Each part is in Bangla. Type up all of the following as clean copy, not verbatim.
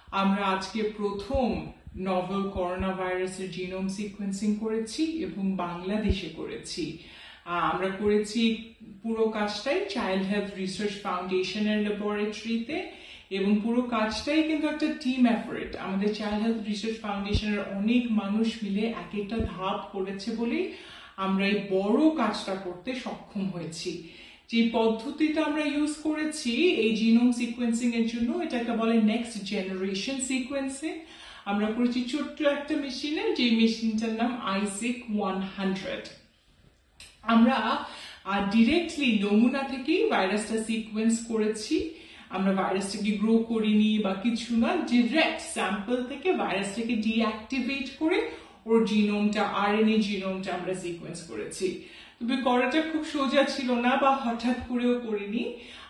আমরা আজকে প্রথম নভেল করোনা ভাইরাসের জিনোম সিকোয়েন্সিং করেছি এবং বাংলাদেশে করেছি। আমরা করেছি পুরো কাজটাই চাইল্ড হেলথ রিসার্চ ফাউন্ডেশনের ল্যাবরেটরিতে এবং পুরো কাজটাই কিন্তু একটা টিম এফোর্ট। আমাদের চাইল্ড হেলথ রিসার্চ ফাউন্ডেশনের অনেক মানুষ মিলে এক একটা ধাপ করেছে বলেই আমরা এই বড় কাজটা করতে সক্ষম হয়েছি। যে পদ্ধতিটা আমরা ইউজ করেছি এই জিনোম সিকোয়েন্সিং এর জন্য, এটাকে বলে নেক্সট জেনারেশন সিকোয়েন্সিং। আমরা করেছি ছোট্ট একটা মেশিনে, যে মেশিনটার নাম আইসিক 100। আমরা ডিরেক্টলি নমুনা থেকেই ভাইরাসটা সিকোয়েন্স করেছি। আমরা ভাইরাসটাকে গ্রো করিনি বা কিছু না, ডিরেক্ট স্যাম্পল থেকে ভাইরাসটাকে ডিঅ্যাক্টিভেট করে ওর জিনোমটা, আরএনএ জিনোমটা আমরা সিকোয়েন্স করেছি। তবে করাটা খুব সোজা ছিল না বা হঠাৎ করেও করিনি।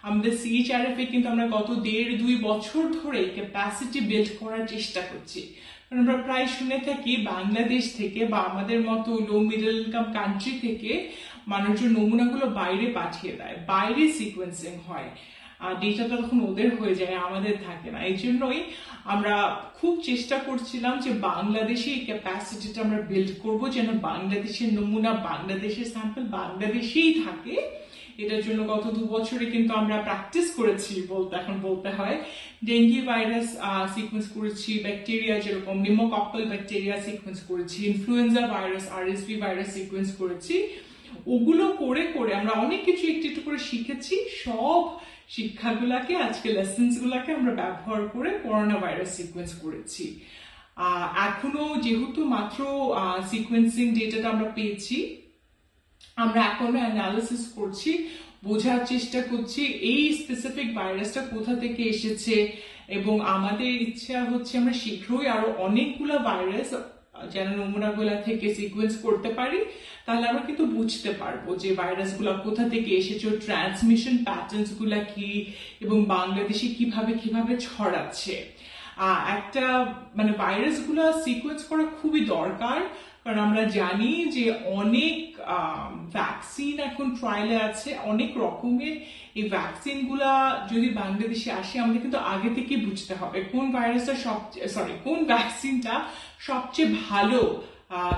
আমাদের CHRF কিন্তু আমরা গত 1.5-2 বছর ধরে ক্যাপাসিটি বিল্ড করার চেষ্টা করছি। কারণ আমরা প্রায় শুনে থাকি বাংলাদেশ থেকে বা আমাদের মতো লো মিডল ইনকাম কান্ট্রি থেকে মানুষজন নমুনাগুলো বাইরে পাঠিয়ে দেয়, বাইরে সিকোয়েন্সিং হয়, ডেটাটা তখন ওদের হয়ে যায়, আমাদের থাকে না। এই জন্যই আমরা খুব চেষ্টা করছিলাম যে বাংলাদেশে এই ক্যাপাসিটিটা আমরা বিল্ড করব, যেন বাংলাদেশের নমুনা, বাংলাদেশের স্যাম্পল বাংলাদেশেই থাকে। এটার জন্য গত 2 বছরে কিন্তু আমরা প্র্যাকটিস করেছি বলতে হয়। ডেঙ্গি ভাইরাস সিকোয়েন্স করেছি, ব্যাকটেরিয়া যেরকম নিউমোকক্কাল ব্যাকটেরিয়া সিকোয়েন্স করেছি, influenza virus, RSV virus sequence করেছি। ওগুলো করে করে আমরা অনেক কিছু একটু করে শিখেছি। সব শিক্ষাগুলাকে, আজকে লেসন্স গুলাকে আমরা ব্যবহার করে করোনা ভাইরাস সিকোয়েন্স করেছি। এখনো যেহেতু মাত্র সিকোয়েন্সিং ডেটাটা আমরা পেয়েছি, আমরা এখনো অ্যানালিসিস করছি, বোঝার চেষ্টা করছি এই স্পেসিফিক ভাইরাসটা কোথা থেকে এসেছে, এবং আমাদের ইচ্ছা হচ্ছে আমরা শীঘ্রই আরো অনেকগুলো ভাইরাস যেন নমুনাগুলা থেকে সিকোয়েন্স করতে পারি। তাহলে আমরা কিন্তু বুঝতে পারবো যে ভাইরাসগুলো কোথা থেকে এসেছে, ট্রান্সমিশন প্যাটার্নস গুলা কি, এবং বাংলাদেশে কিভাবে ছড়াচ্ছে। একটা মানে ভাইরাসগুলো সিকোয়েন্স করা খুবই দরকার, কারণ আমরা জানি যে অনেক ভ্যাকসিন এখন ট্রায়ালে আছে, অনেক রকমের। এই ভ্যাকসিন গুলা যদি বাংলাদেশে আসে, আমাদের কিন্তু আগে থেকে বুঝতে হবে কোন ভাইরাসটা কোন ভ্যাকসিনটা সবচেয়ে ভালো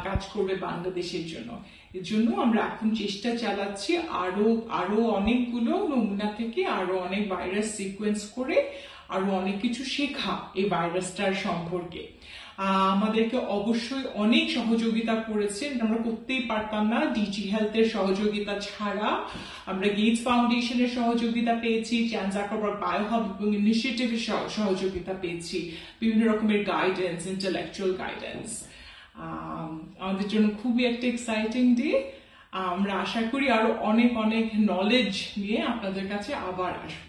কাজ করবে বাংলাদেশের জন্য। এর জন্য আমরা এখন চেষ্টা চালাচ্ছি আরো অনেকগুলো নমুনা থেকে আরো অনেক ভাইরাস সিকোয়েন্স করে আরো অনেক কিছু শেখা এই ভাইরাসটার সম্পর্কে। আমাদেরকে অবশ্যই অনেক সহযোগিতা করেছেন, আমরা করতেই পারতাম না ডিজি হেলথের সহযোগিতা ছাড়া। আমরা গেটস ফাউন্ডেশনের সহযোগিতা পেয়েছি, চ্যান জাকারবার্গ বায়োহাব এবং ইনিশিয়েটিভের সহযোগিতা পেয়েছি, বিভিন্ন রকমের গাইডেন্স, ইন্টেলেকচুয়াল গাইডেন্স। আমাদের জন্য খুবই একটা এক্সাইটিং ডে। আমরা আশা করি আরো অনেক নলেজ নিয়ে আপনাদের কাছে আবার আসবো।